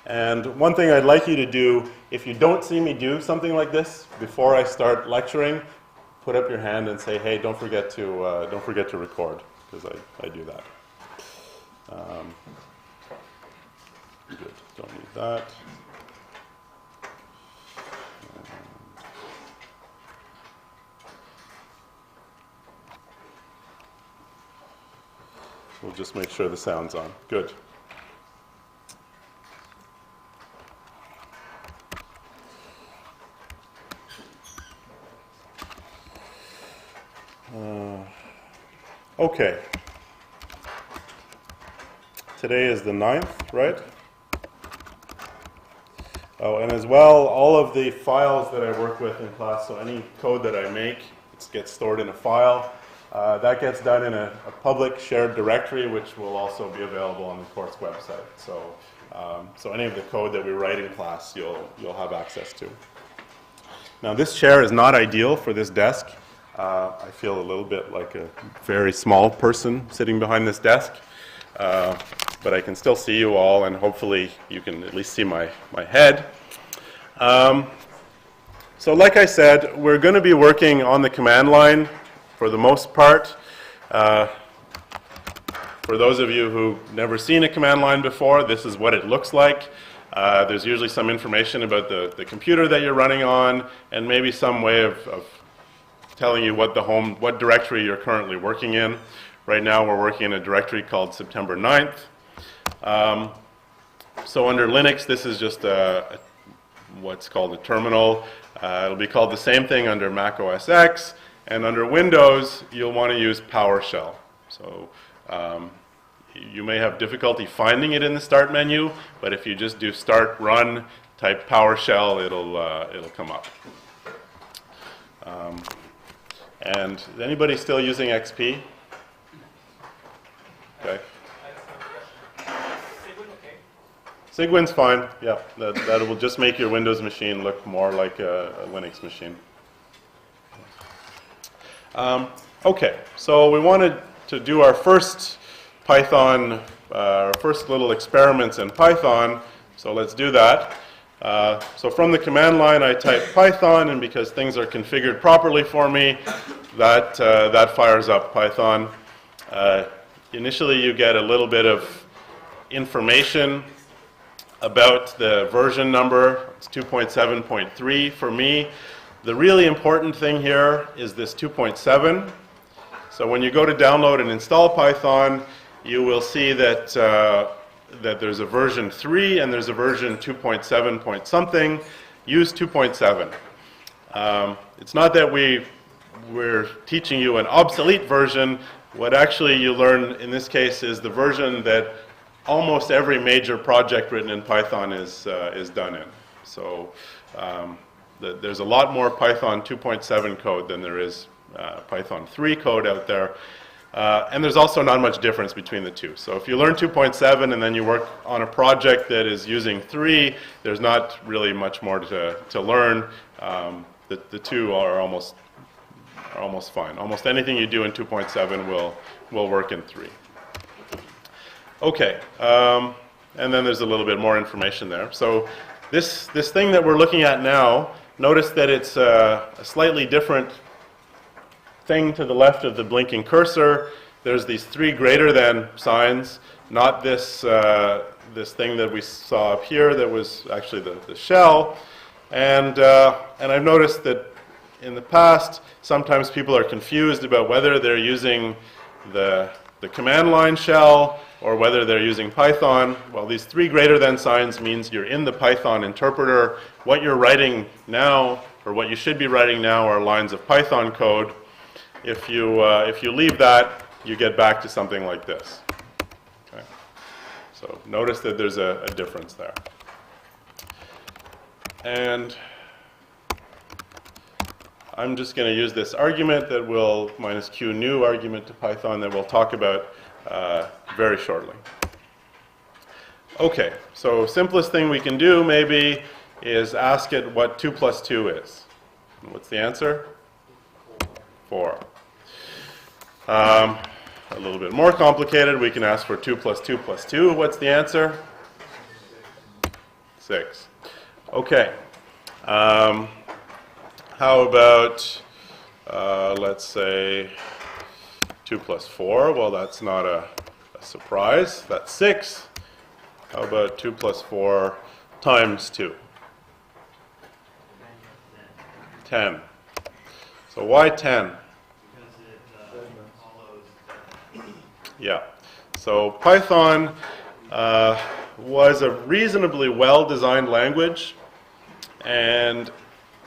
And one thing I'd like you to do, if you don't see me do something like this before I start lecturing, put up your hand and say, hey, don't forget to record, because I do that. Good, don't need that. We'll just make sure the sound's on. Good. Okay. Today is the 9th, right? Oh, and as well, all of the files that I work with in class, so any code that I make, it gets stored in a file. That gets done in a public shared directory, which will also be available on the course website. So any of the code that we write in class, you'll have access to. Now, this chair is not ideal for this desk. I feel a little bit like a very small person sitting behind this desk, but I can still see you all, and hopefully you can at least see my head. So like I said, we're going to be working on the command line for the most part. For those of you who've never seen a command line before, this is what it looks like. There's usually some information about the computer that you're running on, and maybe some way of telling you what directory you're currently working in. Right now we're working in a directory called September 9th. So under Linux, this is just what's called a terminal. It'll be called the same thing under Mac OS X, and under Windows, you'll want to use PowerShell. So you may have difficulty finding it in the Start menu, but if you just do Start Run, type PowerShell, it'll come up. And is anybody still using XP? Okay. Cygwin's fine. Yeah, that will just make your Windows machine look more like a Linux machine. Okay, so we wanted to do our first Python, our first little experiments in Python. So let's do that. So from the command line, I type Python, and because things are configured properly for me, that fires up Python. Initially, you get a little bit of information about the version number. It's 2.7.3 for me. The really important thing here is this 2.7. So when you go to download and install Python, you will see that that there's a version 3 and there's a version 2.7 point something. Use 2.7. It's not that we're teaching you an obsolete version. What actually you learn in this case is the version that almost every major project written in Python is done in. So there's a lot more Python 2.7 code than there is Python 3 code out there. And there's also not much difference between the two. So if you learn 2.7 and then you work on a project that is using 3, there's not really much more to learn. The two are almost fine. Almost anything you do in 2.7 will work in 3. Okay, and then there's a little bit more information there. So this thing that we're looking at now, notice that it's a slightly different thing to the left of the blinking cursor. There's these 3 greater than signs, not this thing that we saw up here that was actually the shell. And I've noticed that in the past, sometimes people are confused about whether they're using the command line shell or whether they're using Python. Well, these 3 greater than signs means you're in the Python interpreter. What you're writing now, or what you should be writing now, are lines of Python code. If you leave that, you get back to something like this. Okay. So notice that there's a difference there. And I'm just going to use this argument that will, minus q new argument to Python that we'll talk about very shortly. Okay, so simplest thing we can do maybe is ask it what 2 plus 2 is. What's the answer? 4. A little bit more complicated, we can ask for 2 plus 2 plus 2. What's the answer? 6. Okay. How about, let's say, 2 plus 4? Well, that's not a surprise. That's 6. How about 2 plus 4 times 2? 10. So why 10? Yeah. So Python was a reasonably well-designed language, and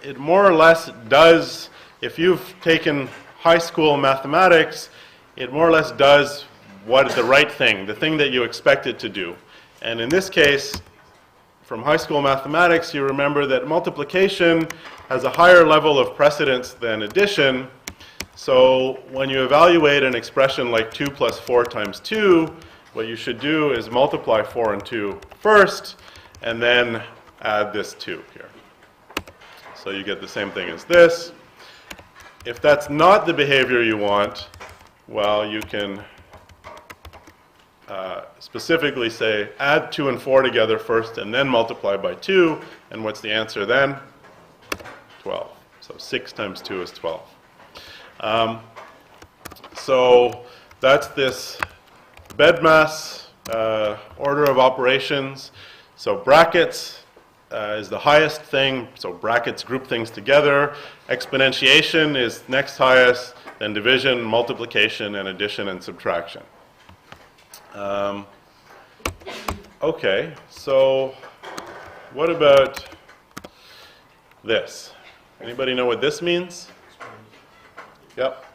it more or less does, if you've taken high school mathematics, it more or less does what the right thing, the thing that you expect it to do. And in this case, from high school mathematics, you remember that multiplication has a higher level of precedence than addition. So when you evaluate an expression like 2 plus 4 times 2, what you should do is multiply 4 and 2 first, and then add this 2 here. So you get the same thing as this. If that's not the behavior you want, well, you can specifically say add 2 and 4 together first and then multiply by 2. And what's the answer then? 12. So 6 times 2 is 12. So that's this BEDMAS order of operations. So brackets is the highest thing. So brackets group things together. Exponentiation is next highest, then division, multiplication, and addition and subtraction. Okay, so what about this? Anybody know what this means? Yep.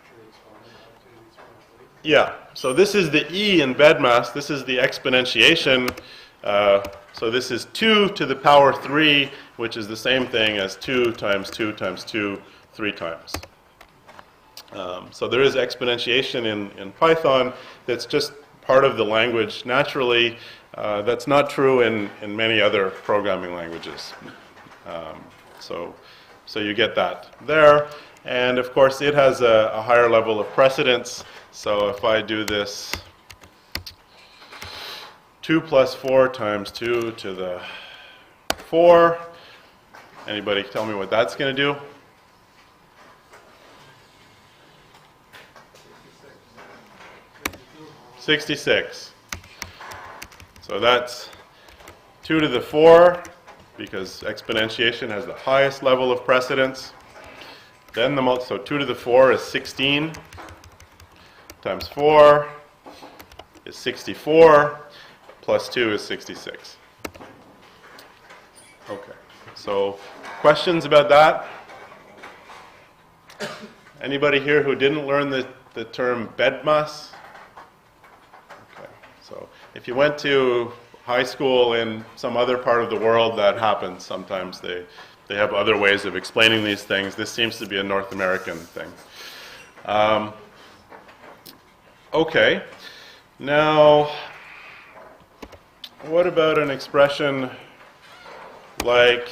Yeah, so this is the E in BEDMAS. This is the exponentiation. So this is 2 to the power 3, which is the same thing as 2 times 2 times 2, 3 times. So there is exponentiation in Python that's just part of the language naturally. That's not true in many other programming languages. So you get that there. And of course, it has a higher level of precedence. So if I do this 2 plus 4 times 2 to the 4, anybody tell me what that's going to do? 66. So that's 2 to the 4, because exponentiation has the highest level of precedence. Then so 2 to the 4 is 16 times 4 is 64, plus 2 is 66. Okay, so questions about that? Anybody here who didn't learn the term BEDMAS? Okay, so if you went to high school in some other part of the world, that happens. Sometimes they have other ways of explaining these things. This seems to be a North American thing. Okay, now what about an expression like,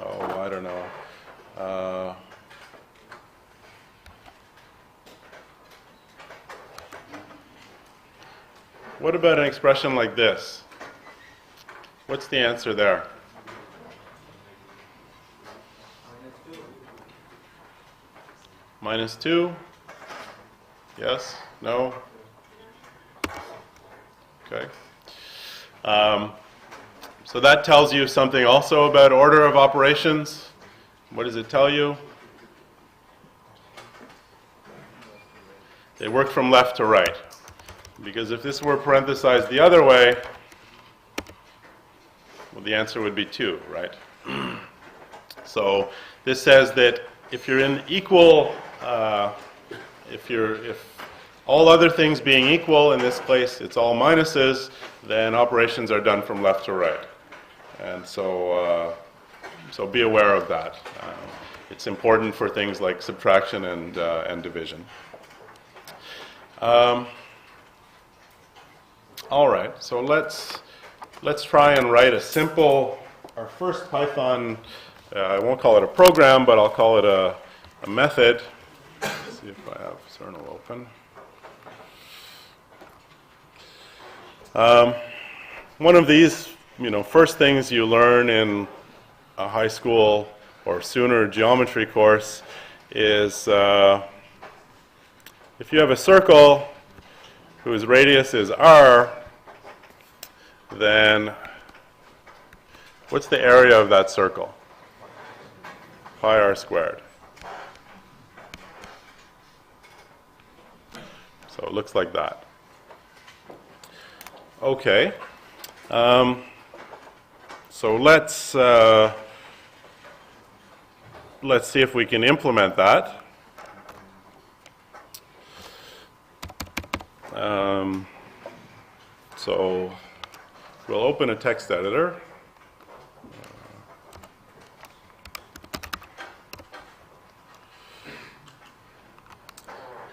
oh, I don't know. What about an expression like this? What's the answer there? Minus 2? Yes? No? Okay. So that tells you something also about order of operations. What does it tell you? They work from left to right. Because if this were parenthesized the other way, well, the answer would be 2, right? So this says that if you're in equal, if all other things being equal, in this case it's all minuses, then operations are done from left to right. And so be aware of that. It's important for things like subtraction and division. All right, so let's try and write a simple, our first Python, I won't call it a program, but I'll call it a method. Let's see if I have Cernal open. one of these, first things you learn in a high school or sooner geometry course is if you have a circle whose radius is r, then what's the area of that circle? Pi r squared. So it looks like that. Okay. So let's see if we can implement that. So we'll open a text editor.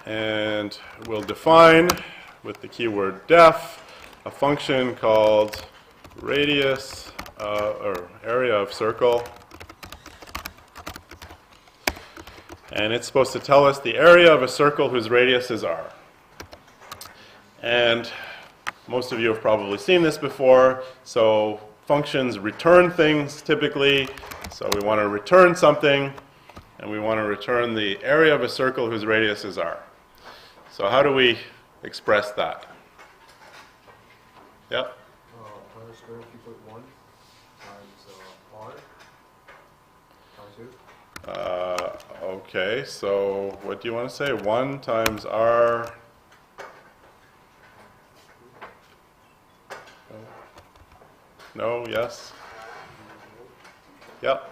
And we'll define with the keyword def a function called radius or area of circle. And it's supposed to tell us the area of a circle whose radius is r. And most of you have probably seen this before. So functions return things typically. So we want to return something, and we want to return the area of a circle whose radius is r. So how do we express that? Yep. R squared, if you put 1 times r, pi 2. Okay, so what do you want to say? 1 times r. No, yes? Yep.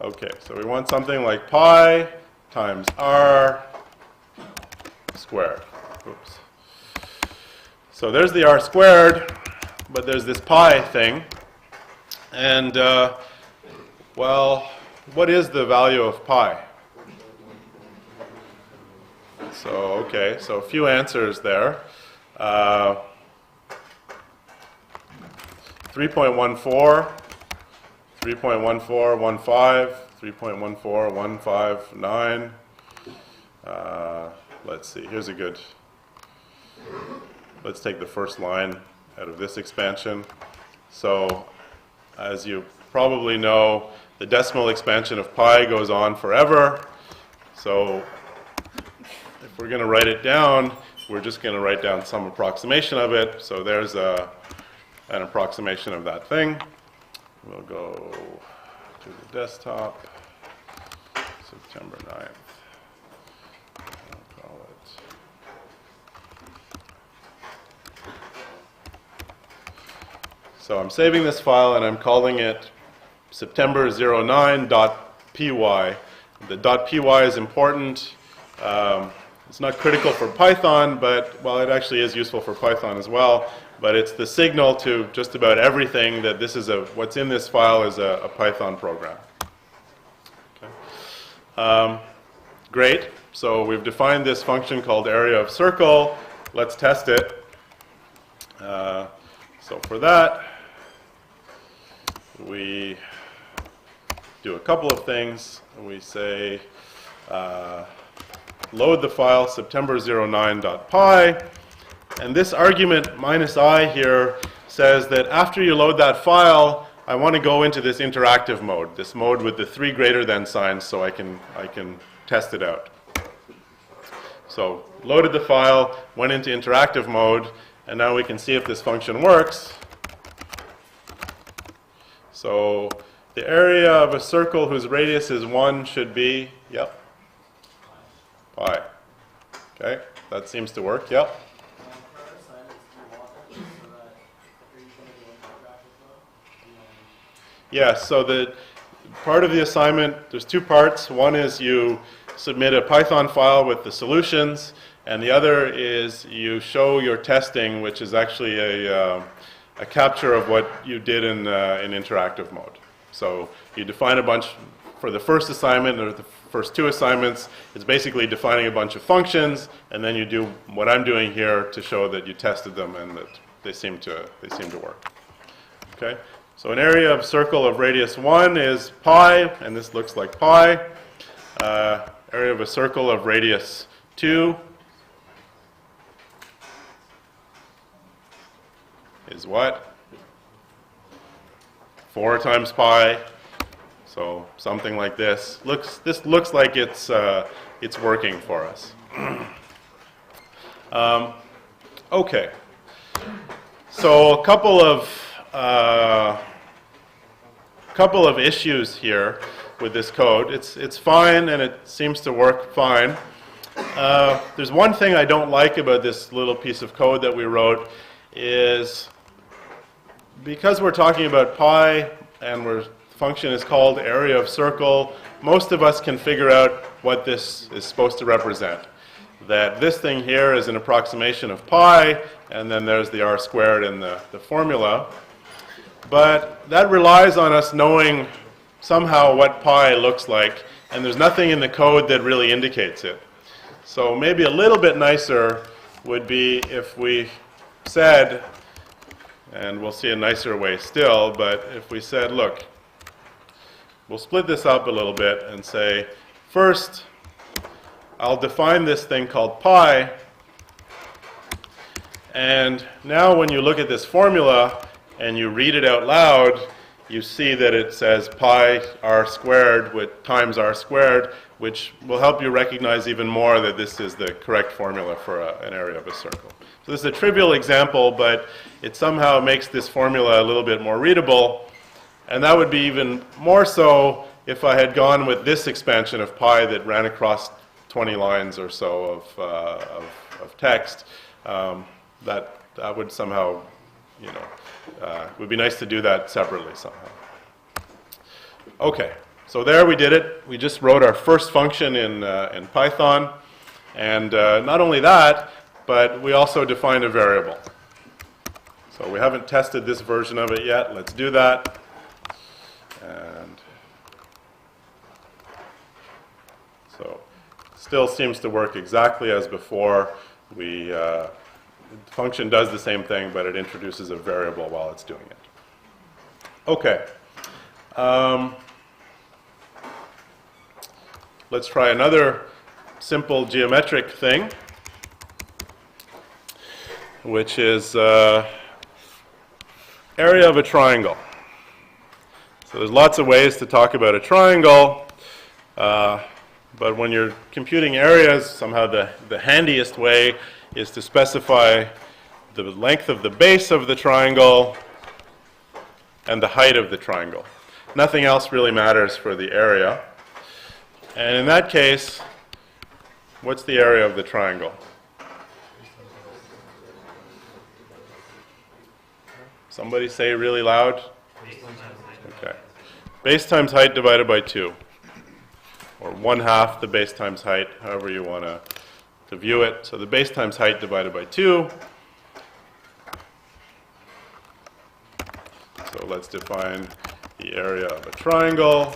Okay, so we want something like pi times r squared. Oops. So there's the r squared, but there's this pi thing. And, well, what is the value of pi? So, okay, so a few answers there. 3.14, 3.1415, 3.14159. Let's see, here's a good, let's take the first line out of this expansion. So, as you probably know, the decimal expansion of pi goes on forever. So, if we're going to write it down, we're just going to write down some approximation of it. So there's an approximation of that thing. We'll go to the desktop, September 9th. I'll call it. So I'm saving this file and I'm calling it september09.py. The .py is important. It's not critical for Python, but, well, it actually is useful for Python as well. But it's the signal to just about everything that this is what's in this file is a Python program. Okay. Great. So we've defined this function called area of circle. Let's test it. So for that, we do a couple of things. We say load the file september09.py, and this argument -i here says that after you load that file, I want to go into this interactive mode, this mode with the 3 greater than signs, so I can test it out. So loaded the file, went into interactive mode, and now we can see if this function works. So the area of a circle whose radius is 1 should be, yep, pi. Okay, that seems to work, yep. Yeah, so the part of the assignment, there's 2 parts. One is you submit a Python file with the solutions, and the other is you show your testing, which is actually a capture of what you did in interactive mode. So you define a bunch for the first assignment, or the first 2 assignments. It's basically defining a bunch of functions, and then you do what I'm doing here to show that you tested them and that they seem to work. Okay. So an area of circle of radius 1 is pi, and this looks like pi. area of a circle of radius 2 is what? 4 times pi. So something like this. This looks like it's working for us. Okay. So a couple of issues here with this code. It's fine and it seems to work fine. There's one thing I don't like about this little piece of code that we wrote is because we're talking about pi and the function is called area of circle, most of us can figure out what this is supposed to represent. That this thing here is an approximation of pi, and then there's the r squared in the formula. But that relies on us knowing somehow what pi looks like, and there's nothing in the code that really indicates it. So maybe a little bit nicer would be if we said, and we'll see a nicer way still, but if we said, look, we'll split this up a little bit and say, first, I'll define this thing called pi, and now when you look at this formula and you read it out loud, you see that it says pi r squared with times r squared, which will help you recognize even more that this is the correct formula for an area of a circle. So this is a trivial example, but it somehow makes this formula a little bit more readable. And that would be even more so if I had gone with this expansion of pi that ran across 20 lines or so of text. That would somehow, it would be nice to do that separately somehow. Okay, so there we did it. We just wrote our first function in Python. And not only that, but we also defined a variable. So we haven't tested this version of it yet. Let's do that. And so still seems to work exactly as before. The function does the same thing, but it introduces a variable while it's doing it. Okay. Let's try another simple geometric thing, which is area of a triangle. So there's lots of ways to talk about a triangle, but when you're computing areas, somehow the handiest way is to specify the length of the base of the triangle and the height of the triangle. Nothing else really matters for the area. And in that case, what's the area of the triangle? Somebody say really loud. Okay. Base times height divided by 2. Or 1/2 the base times height, however you want to view it. So the base times height divided by 2. So let's define the area of a triangle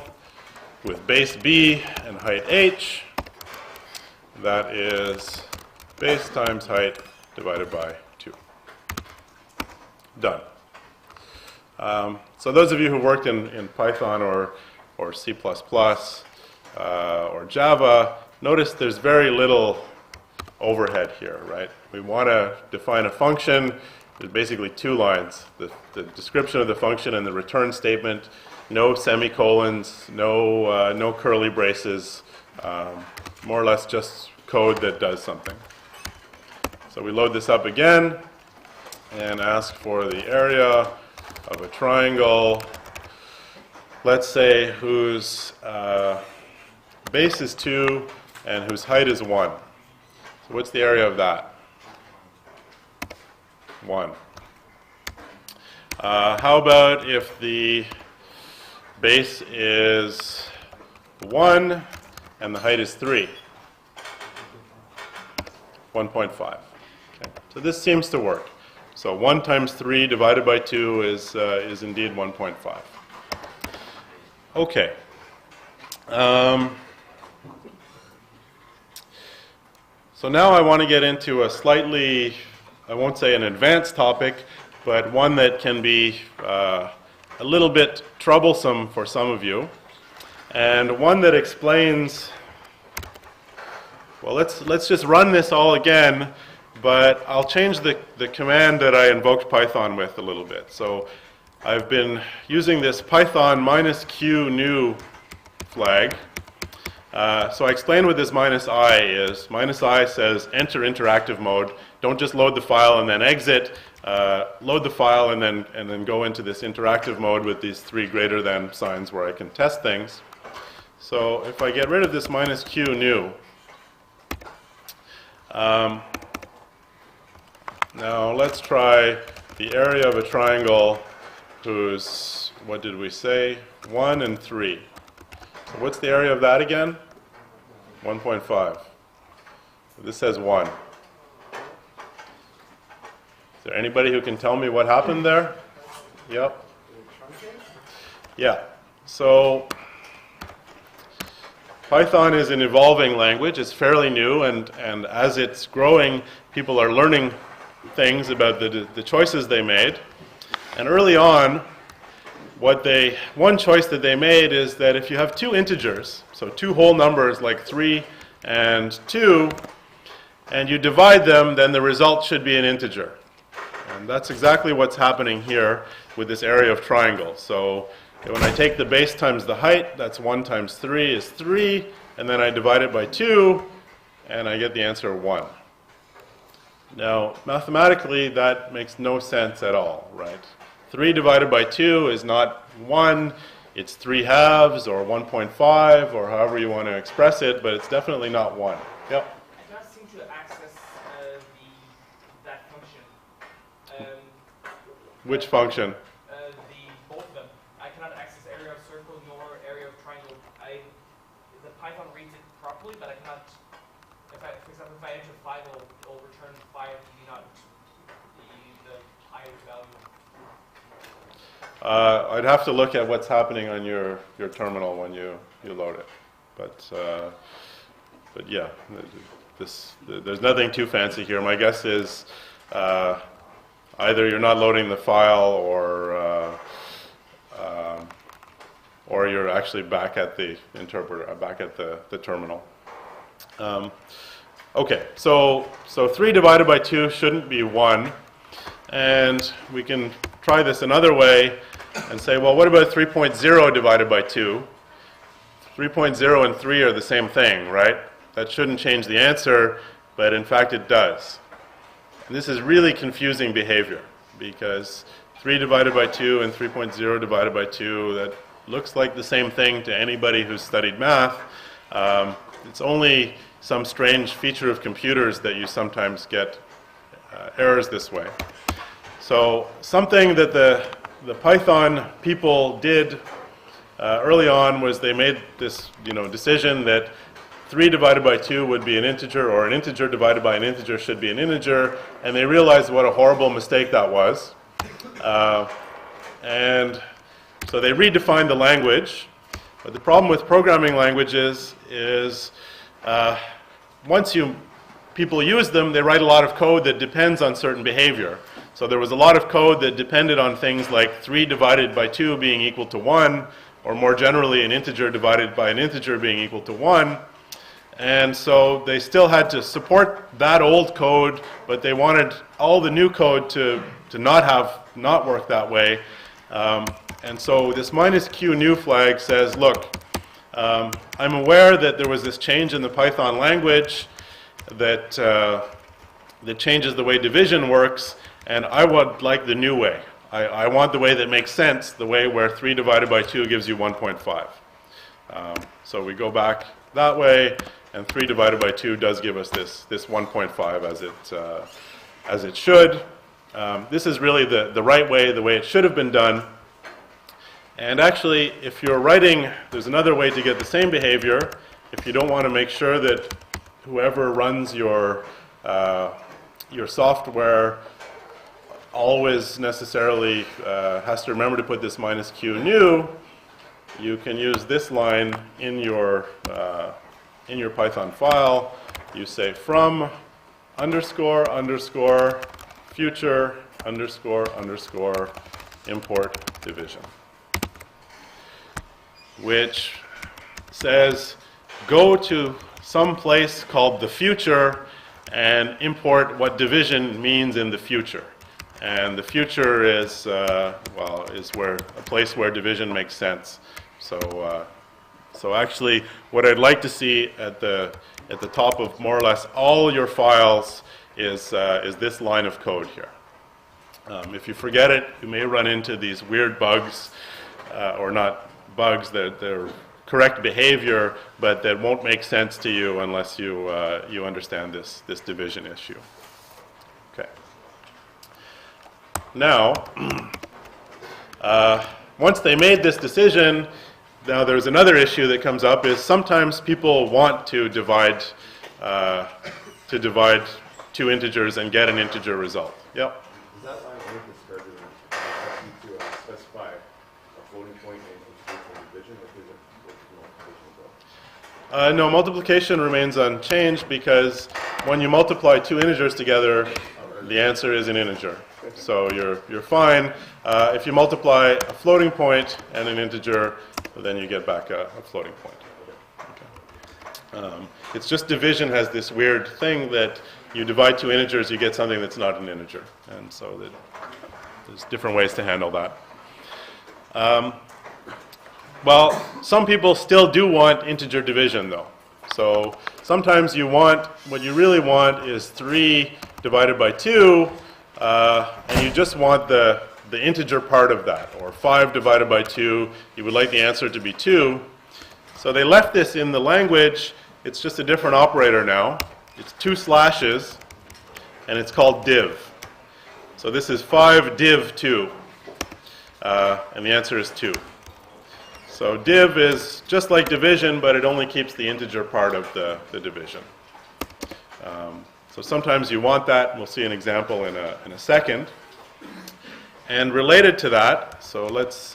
with base b and height h. That is base times height divided by 2. Done. So those of you who worked in Python or C++ or Java, notice there's very little overhead here, right? We want to define a function. There's basically 2 lines, the description of the function and the return statement, no semicolons, no curly braces, more or less just code that does something. So we load this up again and ask for the area of a triangle, let's say whose base is 2 and whose height is 1. So what's the area of that? 1. How about if the base is 1 and the height is 3? 1.5. Okay. So this seems to work. So 1 times 3 divided by 2 is indeed 1.5. Okay. So now I want to get into a slightly, I won't say an advanced topic, but one that can be a little bit troublesome for some of you, and one that explains Well, let's just run this all again, but I'll change the command that I invoked Python with a little bit. So I've been using this Python -q new flag. So I explained what this -i is. -i says enter interactive mode. Don't just load the file and then exit. Load the file and then go into this interactive mode with these 3 greater than signs where I can test things. So if I get rid of this -q new, now let's try the area of a triangle whose, what did we say, 1 and 3. So what's the area of that again? 1.5. This says 1. Is there anybody who can tell me what happened there? Yep. Yeah. So Python is an evolving language. It's fairly new, and as it's growing, people are learning things about the choices they made. And early on, one choice that they made is that if you have 2 integers, so 2 whole numbers like 3 and 2, and you divide them, then the result should be an integer. And that's exactly what's happening here with this area of triangle. So when I take the base times the height, that's 1 times 3 is 3, and then I divide it by 2, and I get the answer 1. Now, mathematically, that makes no sense at all, right? 3 divided by 2 is not 1, it's 3 halves, or 1.5, or however you want to express it, but it's definitely not 1. Yep? I cannot seem to access that function. Which function? Both of them. I cannot access area of circle nor area of triangle. The Python reads it properly, but I cannot. For example, if I enter 5, it'll return 5, not the higher value. I'd have to look at what's happening on your terminal when you load it. But yeah, there's nothing too fancy here. My guess is either you're not loading the file or you're actually back at the interpreter, back at the terminal. Okay, so 3 divided by 2 shouldn't be 1. And we can try this another way and say, well, what about 3.0 divided by 2? 3.0 and 3 are the same thing, right? That shouldn't change the answer, but in fact it does. And this is really confusing behavior, because 3 divided by 2 and 3.0 divided by 2, that looks like the same thing to anybody who's studied math. It's only some strange feature of computers that you sometimes get errors this way. So something that the Python people did early on was they made this decision that 3 divided by 2 would be an integer, or an integer divided by an integer should be an integer, and they realized what a horrible mistake that was. And so they redefined the language. But the problem with programming languages is once people use them, they write a lot of code that depends on certain behavior. So there was a lot of code that depended on things like 3 divided by 2 being equal to 1, or more generally an integer divided by an integer being equal to 1. And so they still had to support that old code, but they wanted all the new code to not work that way. And so this -q new flag says, look, I'm aware that there was this change in the Python language that changes the way division works, and I would like the new way. I want the way that makes sense, the way where 3 divided by 2 gives you 1.5. So we go back that way, and 3 divided by 2 does give us this 1.5 as it should. This is really the right way, the way it should have been done. And actually, if you're writing, there's another way to get the same behavior. If you don't want to make sure that whoever runs your software always necessarily has to remember to put this -q new, you can use this line in your Python file. You say from __ future _ import division, which says go to some place called the future and import what division means in the future. And the future is, is where a place where division makes sense. So actually, what I'd like to see at the top of more or less all your files is this line of code here. If you forget it, you may run into these weird bugs, or not bugs, they're correct behavior, but that won't make sense to you unless you understand this division issue. Okay. Now, once they made this decision, now there's another issue that comes up is sometimes people want to divide two integers and get an integer result. Yep. Is that line of work described in ask you to specify a floating point and integration division, or is it multiplication as well? No, multiplication remains unchanged because when you multiply two integers together, the answer is an integer. So you're fine. If you multiply a floating point and an integer, then you get back a floating point. Okay. It's just division has this weird thing that you divide two integers, you get something that's not an integer. And so there's different ways to handle that. Well, some people still do want integer division, though. So sometimes what you really want is 3 divided by 2, and you just want the integer part of that, or 5 divided by 2, you would like the answer to be 2. So they left this in the language. It's just a different operator now. It's 2 slashes, and it's called div. So this is 5 div 2, and the answer is 2. So div is just like division, but it only keeps the integer part of the division. So sometimes you want that, and we'll see an example in a second. And related to that, so let's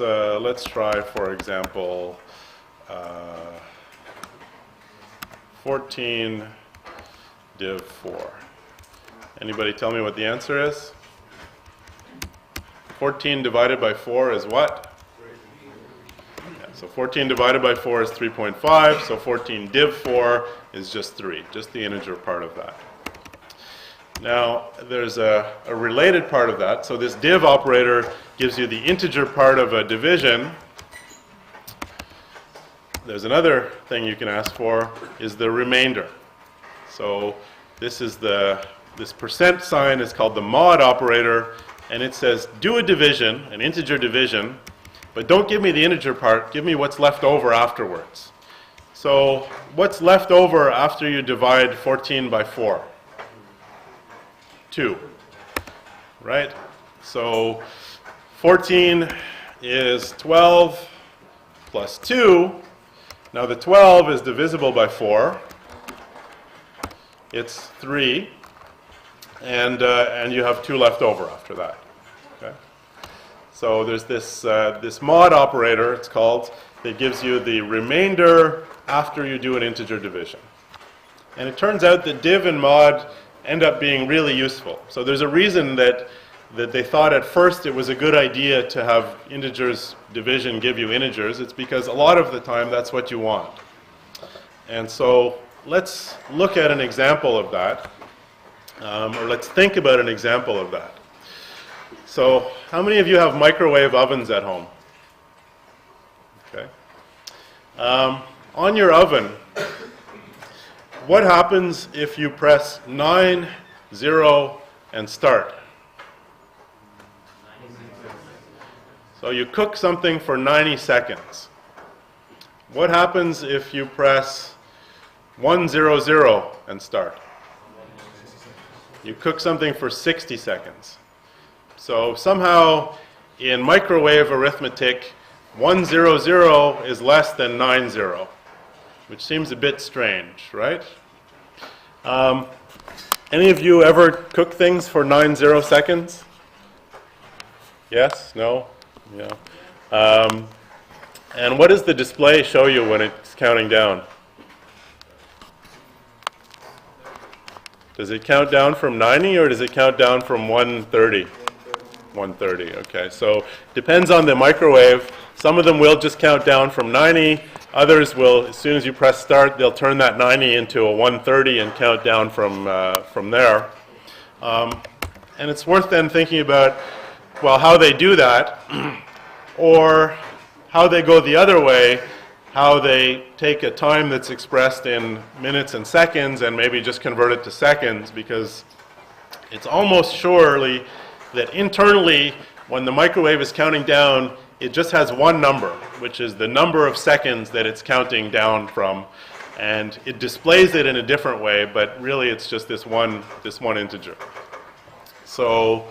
try, for example, 14 div 4. Anybody tell me what the answer is? 14 divided by 4 is what? Yeah, so 14 divided by 4 is 3.5, so 14 div 4 is just 3, just the integer part of that. Now, there's a related part of that. So this div operator gives you the integer part of a division. There's another thing you can ask for, is the remainder. So this is this percent sign is called the mod operator, and it says do a division, an integer division, but don't give me the integer part, give me what's left over afterwards. So what's left over after you divide 14 by 4? 2, right? So 14 is 12 plus 2. Now the 12 is divisible by 4. It's 3, and you have 2 left over after that. Okay? So there's this mod operator, it's called, that gives you the remainder after you do an integer division. And it turns out that div and mod end up being really useful. So there's a reason that they thought at first it was a good idea to have integers division give you integers. It's because a lot of the time that's what you want. And so let's look at an example of that, or let's think about an example of that. So how many of you have microwave ovens at home? Okay. On your oven, what happens if you press 9, 0, and start? So you cook something for 90 seconds. What happens if you press 100 and start? You cook something for 60 seconds. So somehow in microwave arithmetic, 100 is less than 90, which seems a bit strange, right? Any of you ever cook things for 90 seconds? Yes? No? Yeah. And what does the display show you when it's counting down? Does it count down from 90 or does it count down from 130? 130, okay. So depends on the microwave. Some of them will just count down from 90. Others will, as soon as you press start, they'll turn that 90 into a 130 and count down from there. And it's worth then thinking about, well, how they do that, or how they go the other way, how they take a time that's expressed in minutes and seconds and maybe just convert it to seconds, because it's almost surely that internally, when the microwave is counting down, it just has one number, which is the number of seconds that it's counting down from, and it displays it in a different way, but really it's just this one integer. So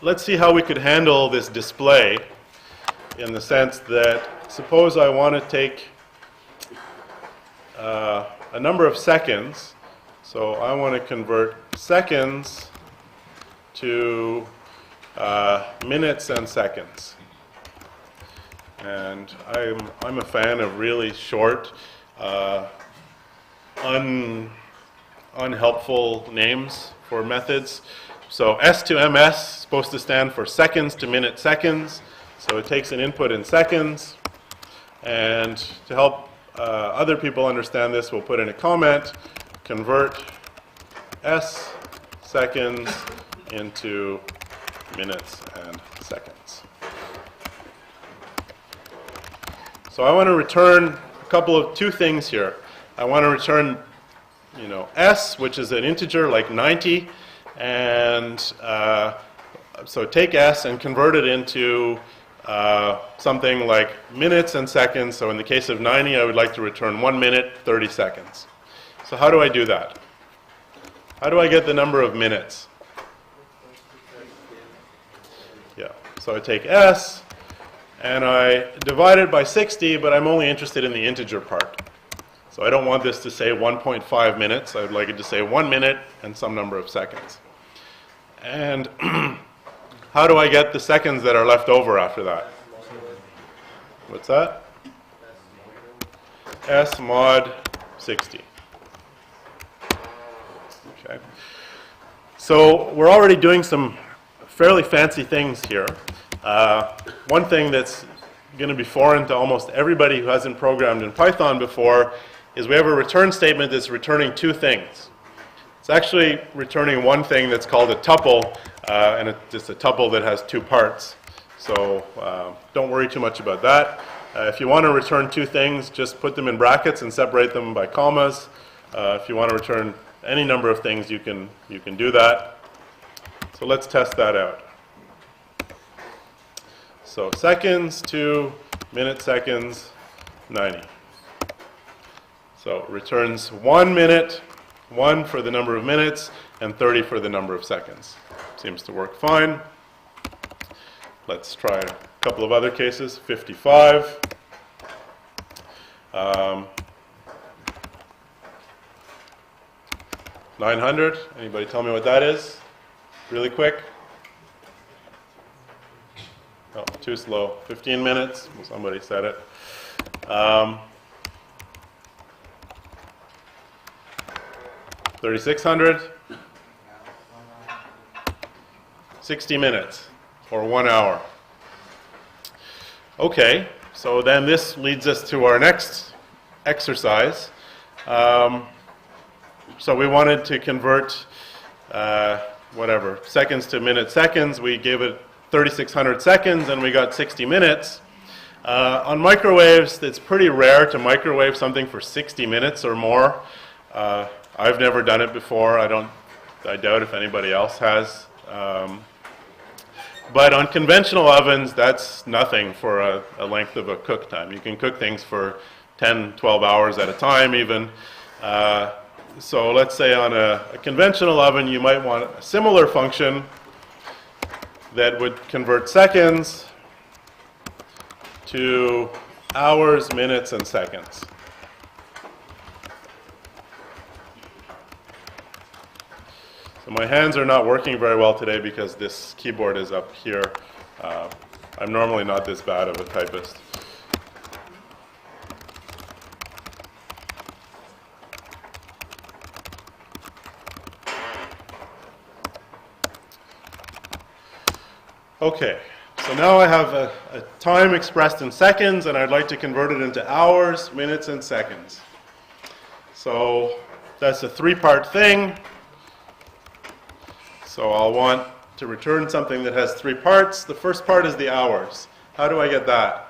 let's see how we could handle this display, in the sense that suppose I want to take a number of seconds. So I want to convert seconds to minutes and seconds. And I'm a fan of really short, unhelpful names for methods. So S to MS is supposed to stand for seconds to minute seconds. So it takes an input in seconds. And to help other people understand this, we'll put in a comment, convert S seconds into minutes and seconds. So I want to return two things here. I want to return, S, which is an integer like 90, and so take S and convert it into something like minutes and seconds. So in the case of 90, I would like to return 1 minute, 30 seconds. So how do I do that? How do I get the number of minutes? Yeah, so I take S and I divide it by 60, but I'm only interested in the integer part. So I don't want this to say 1.5 minutes. I would like it to say 1 minute and some number of seconds. And how do I get the seconds that are left over after that? What's that? S mod 60. Okay. So we're already doing some fairly fancy things here. One thing that's going to be foreign to almost everybody who hasn't programmed in Python before is we have a return statement that's returning two things. It's actually returning one thing that's called a tuple, and it's a tuple that has two parts. So don't worry too much about that. If you want to return two things, just put them in brackets and separate them by commas. If you want to return any number of things, you can do that. So let's test that out. So seconds to minute seconds, 90. So it returns 1 minute, 1 for the number of minutes, and 30 for the number of seconds. Seems to work fine. Let's try a couple of other cases. 55. 900. Anybody tell me what that is? Really quick. Oh, too slow. 15 minutes. Well, somebody said it. 3600. 60 minutes, or 1 hour. Okay, so then this leads us to our next exercise. So we wanted to convert seconds to minute seconds. We gave it 3600 seconds and we got 60 minutes. On microwaves, it's pretty rare to microwave something for 60 minutes or more. I've never done it before. I doubt if anybody else has. But on conventional ovens, that's nothing for a length of a cook time. You can cook things for 10, 12 hours at a time even. So let's say on a conventional oven, you might want a similar function that would convert seconds to hours, minutes, and seconds. So my hands are not working very well today because this keyboard is up here. I'm normally not this bad of a typist. Okay, So now I have a time expressed in seconds, and I'd like to convert it into hours, minutes, and seconds. So that's a three-part thing. So I'll want to return something that has three parts. The first part is the hours. How do I get that?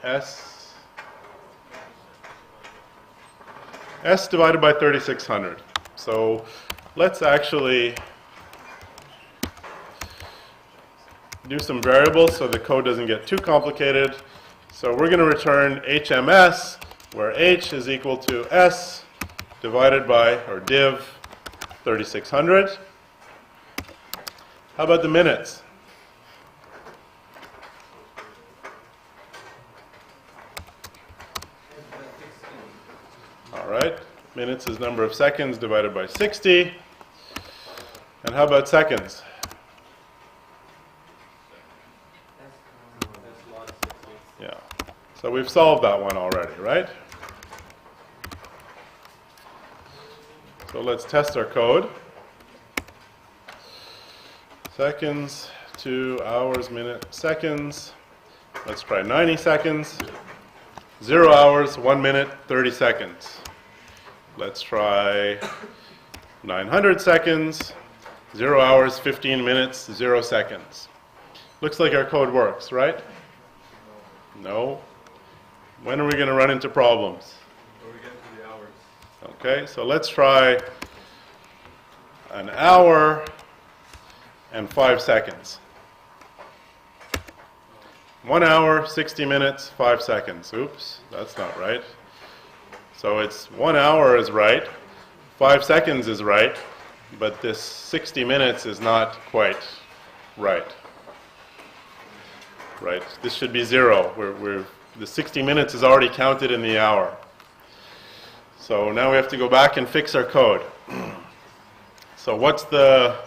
S divided by 3600. So let's actually do some variables so the code doesn't get too complicated. So we're going to return HMS, where H is equal to S divided by, or div, 3600. How about the minutes? All right, minutes is number of seconds divided by 60. And how about seconds? Yeah, so we've solved that one already, right? So let's test our code. Seconds to hours, minute, seconds. Let's try 90 seconds. 0 hours, 1 minute, 30 seconds. Let's try 900 seconds. 0 hours, 15 minutes, 0 seconds. Looks like our code works, right? No. When are we going to run into problems? When we get to the hours. Okay, so let's try an hour and 5 seconds. 1 hour, 60 minutes, 5 seconds. Oops, that's not right. So it's 1 hour is right, 5 seconds is right, but this 60 minutes is not quite right. Right, this should be 0. The 60 minutes is already counted in the hour. So now we have to go back and fix our code. So what's the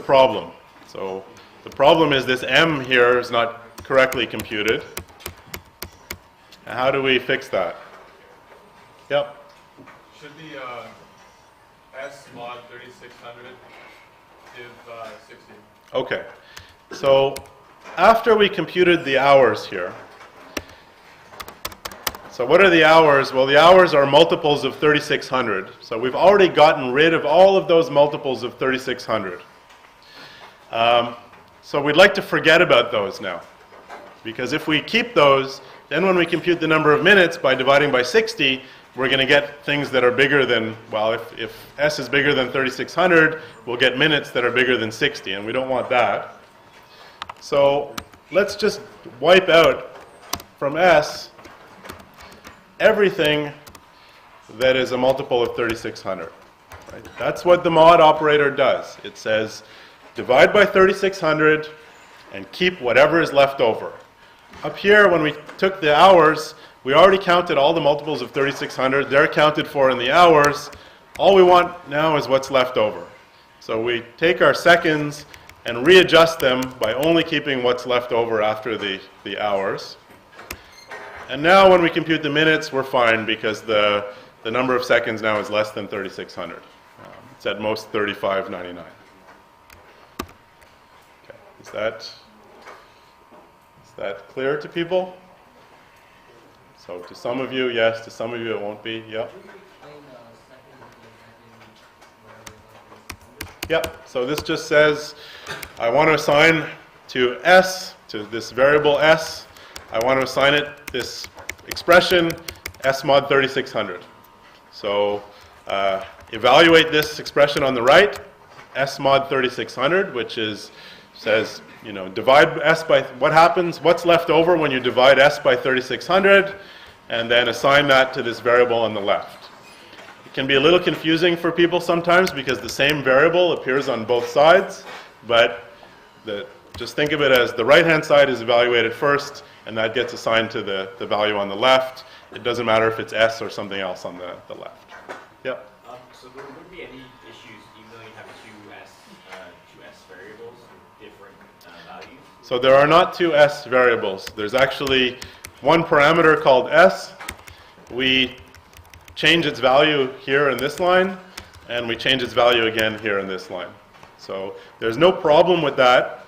problem? So the problem is this M here is not correctly computed. And how do we fix that? Yep. Should the S mod 3600 div 60? Okay. So after we computed the hours here, so what are the hours? Well, the hours are multiples of 3600. So we've already gotten rid of all of those multiples of 3600. So we'd like to forget about those now. Because if we keep those, then when we compute the number of minutes by dividing by 60, we're going to get things that are bigger than, well, if S is bigger than 3600, we'll get minutes that are bigger than 60, and we don't want that. So let's just wipe out from S everything that is a multiple of 3600. Right? That's what the mod operator does. It says divide by 3600 and keep whatever is left over. Up here, when we took the hours, we already counted all the multiples of 3600. They're accounted for in the hours. All we want now is what's left over. So we take our seconds and readjust them by only keeping what's left over after the hours. And now when we compute the minutes, we're fine because the number of seconds now is less than 3600. It's at most 3599. Okay. Is that clear to people? So to some of you, yes. To some of you, it won't be. Yep. Yep. So this just says I want to assign to S, to this variable S, I want to assign it this expression, S mod 3600. So evaluate this expression on the right, S mod 3600, which says, divide S by, what happens, what's left over when you divide S by 3600, and then assign that to this variable on the left. It can be a little confusing for people sometimes because the same variable appears on both sides, but just think of it as the right-hand side is evaluated first, and that gets assigned to the value on the left. It doesn't matter if it's S or something else on the left. Yep. So there wouldn't be any issues even though you have two S variables with different values? So there are not two S variables. There's actually one parameter called S. We change its value here in this line, and we change its value again here in this line. So there's no problem with that.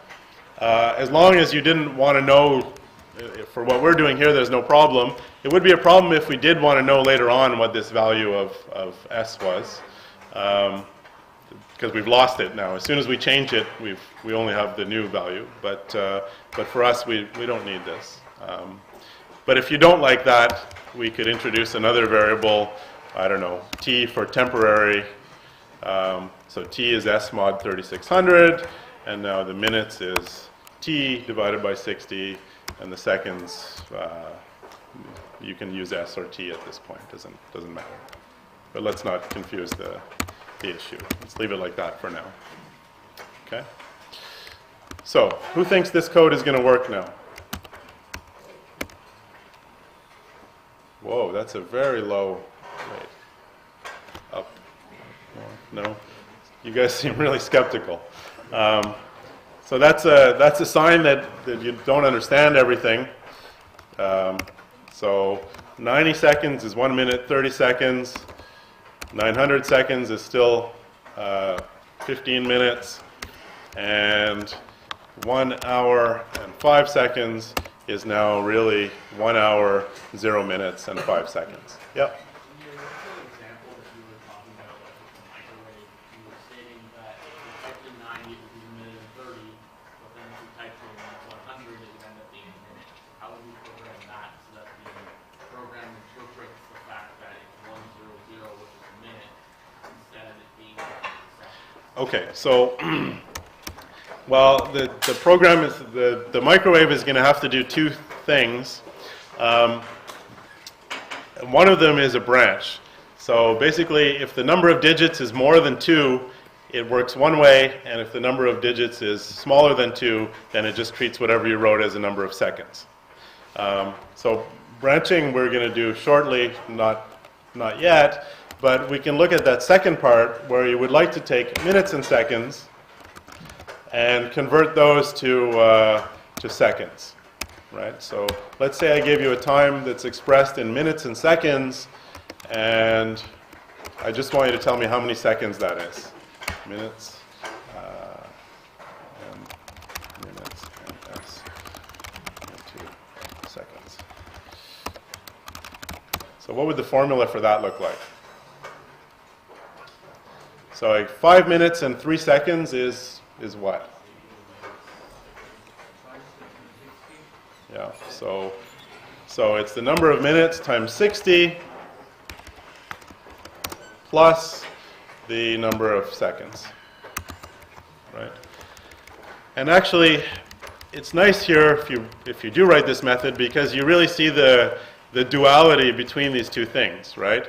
As long as you didn't want to know, for what we're doing here, there's no problem. It would be a problem if we did want to know later on what this value of S was, because we've lost it now. As soon as we change it, we only have the new value. But for us, we don't need this. But if you don't like that, we could introduce another variable, I don't know, t for temporary. So t is S mod 3600, and now the minutes is t divided by 60, and the seconds, you can use S or t at this point, doesn't matter. But let's not confuse the issue. Let's leave it like that for now. Okay? So, who thinks this code is going to work now? Whoa, that's a very low rate. Up. No? You guys seem really skeptical. So that's a sign that you don't understand everything. So 90 seconds is 1 minute, 30 seconds. 900 seconds is still 15 minutes. And 1 hour and 5 seconds is now really 1 hour, 0 minutes, and 5 seconds. Yep. In your initial example that you were talking about, like with the microwave, you were stating that if you typed in 90, it would be a minute and 30, but then if you typed in 100, it would end up being a minute. How would we program that so that the program interprets the fact that it's 100, which is a minute, instead of it being 30 seconds? Okay, so well, the program is the microwave is going to have to do two things. One of them is a branch. So basically, if the number of digits is more than 2, it works one way, and if the number of digits is smaller than 2, then it just treats whatever you wrote as a number of seconds. So branching we're going to do shortly, not yet, but we can look at that second part where you would like to take minutes and seconds and convert those to seconds, right? So let's say I gave you a time that's expressed in minutes and seconds, and I just want you to tell me how many seconds that is. Minutes and minutes and S into seconds. So what would the formula for that look like? So like 5 minutes and 3 seconds is what? Yeah, so it's the number of minutes times 60 plus the number of seconds, right? And actually, it's nice here if you do write this method, because you really see the duality between these two things, right?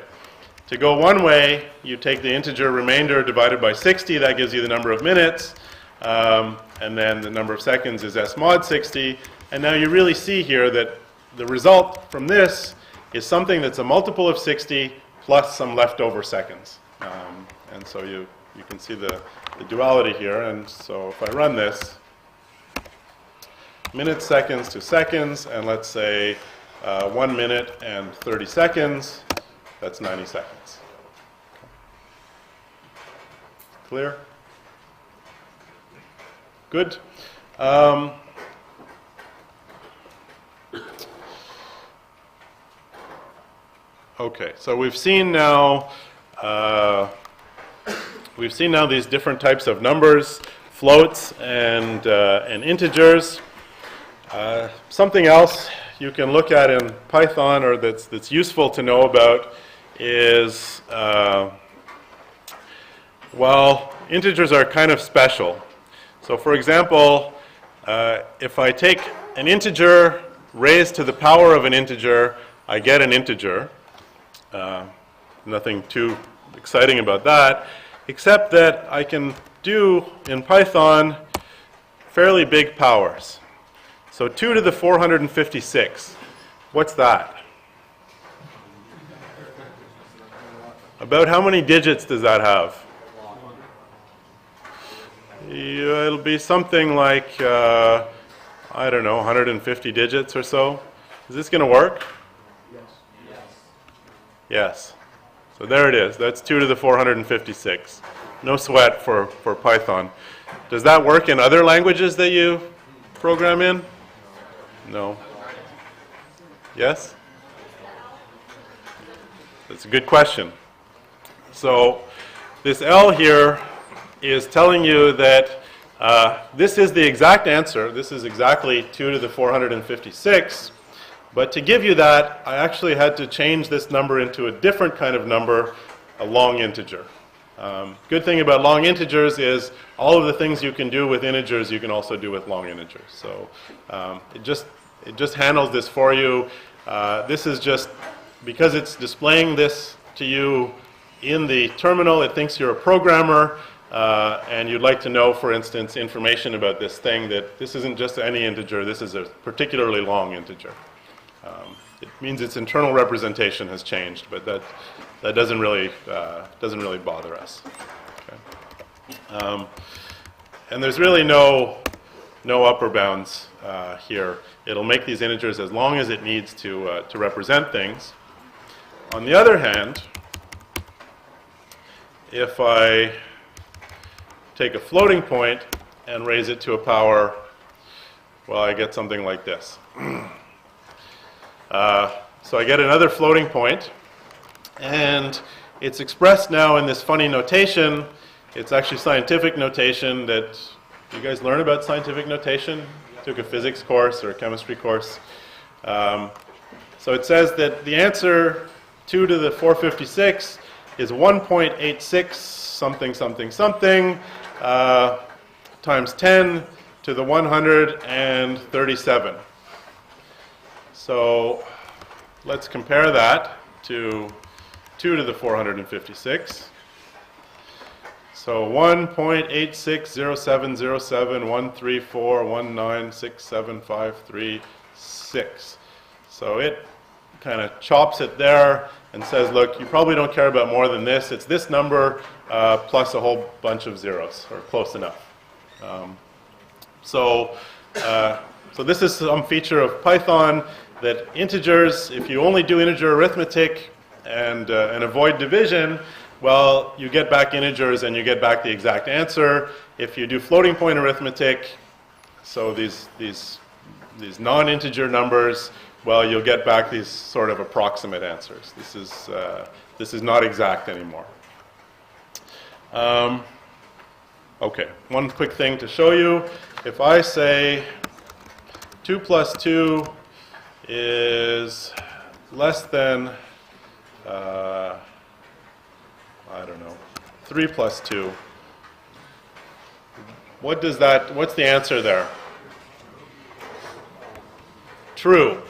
To go one way, you take the integer remainder divided by 60, that gives you the number of minutes, and then the number of seconds is S mod 60, and now you really see here that the result from this is something that's a multiple of 60 plus some leftover seconds. And so you can see the duality here, and so if I run this, minutes, seconds to seconds, and let's say 1 minute and 30 seconds, that's 90 seconds. Clear? Good. Okay, so we've seen now these different types of numbers, floats and integers. Something else you can look at in Python, or that's useful to know about, is well, integers are kind of special. So for example, if I take an integer raised to the power of an integer, I get an integer. Nothing too exciting about that, except that I can do in Python fairly big powers. So 2 to the 456, what's that? About how many digits does that have? Yeah, it'll be something like, I don't know, 150 digits or so. Is this going to work? Yes. Yes. So there it is. That's 2 to the 456. No sweat for Python. Does that work in other languages that you program in? No. Yes? That's a good question. So this L here is telling you that this is the exact answer. This is exactly 2 to the 456. But to give you that, I actually had to change this number into a different kind of number, a long integer. Good thing about long integers is all of the things you can do with integers you can also do with long integers. So it just handles this for you. This is just, because it's displaying this to you in the terminal, it thinks you're a programmer, and you'd like to know, for instance, information about this thing, that this isn't just any integer, this is a particularly long integer. It means its internal representation has changed, but that doesn't really bother us. Okay. And there's really no upper bounds here. It'll make these integers as long as it needs to represent things. On the other hand, if I take a floating point and raise it to a power, well, I get something like this. So I get another floating point, and it's expressed now in this funny notation. It's actually scientific notation that you guys learn about scientific notation. Took a physics course or a chemistry course. So it says that the answer 2 to the 456 is 1.86 something something something times 10 to the 137. So let's compare that to 2 to the 456. So 1.8607071341967536. So it kind of chops it there and says, look, you probably don't care about more than this. It's this number plus a whole bunch of zeros, or close enough. So this is some feature of Python that integers, if you only do integer arithmetic and avoid division, well, you get back integers and you get back the exact answer. If you do floating point arithmetic, so these non-integer numbers, well, you'll get back these sort of approximate answers. This is not exact anymore. Okay, one quick thing to show you. If I say 2 plus 2 is less than, I don't know, 3 plus 2, what's the answer there? True.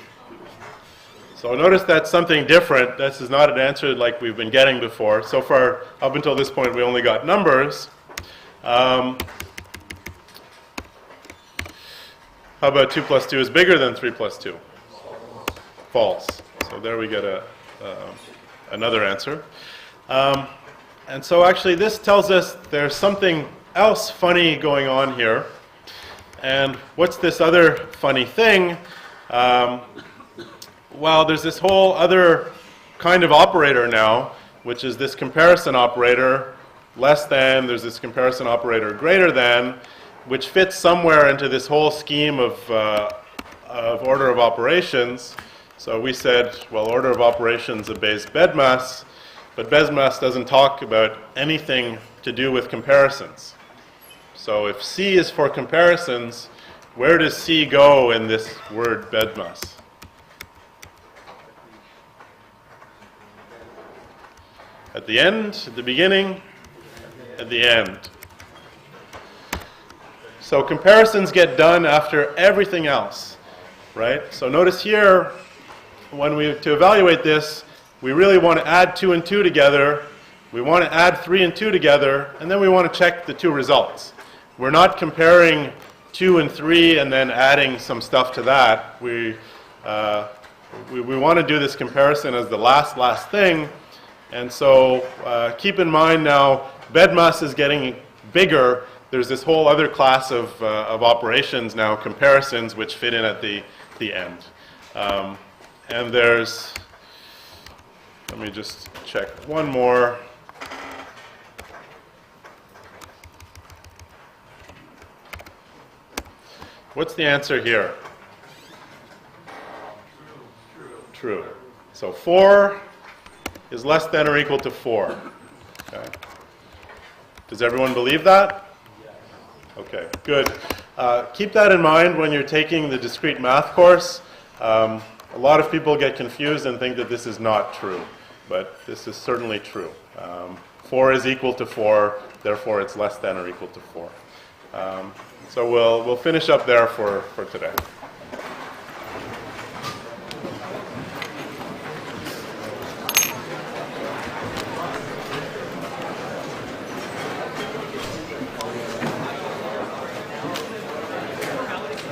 So notice that's something different. This is not an answer like we've been getting before. So far, up until this point, we only got numbers. How about 2 plus 2 is bigger than 3 plus 2? False. So there we get another answer. And so actually this tells us there's something else funny going on here. And what's this other funny thing? Well, there's this whole other kind of operator now, which is this comparison operator, less than, there's this comparison operator greater than, which fits somewhere into this whole scheme of order of operations. So we said, well, order of operations obeys BEDMAS, but BEDMAS doesn't talk about anything to do with comparisons. So if C is for comparisons, where does C go in this word BEDMAS? At the end, at the beginning, at the end. So comparisons get done after everything else, right? So notice here, to evaluate this, we really want to add 2 and 2 together, we want to add 3 and 2 together, and then we want to check the 2 results. We're not comparing 2 and 3 and then adding some stuff to that. We want to do this comparison as the last thing. And so keep in mind now, BEDMAS is getting bigger. There's this whole other class of operations now, comparisons, which fit in at the end. And there's let me just check one more. What's the answer here? True. So 4 is less than or equal to 4. Okay. Does everyone believe that? Okay, good. Keep that in mind when you're taking the discrete math course. A lot of people get confused and think that this is not true, but this is certainly true. 4 is equal to 4, therefore it's less than or equal to 4. So we'll finish up there for today.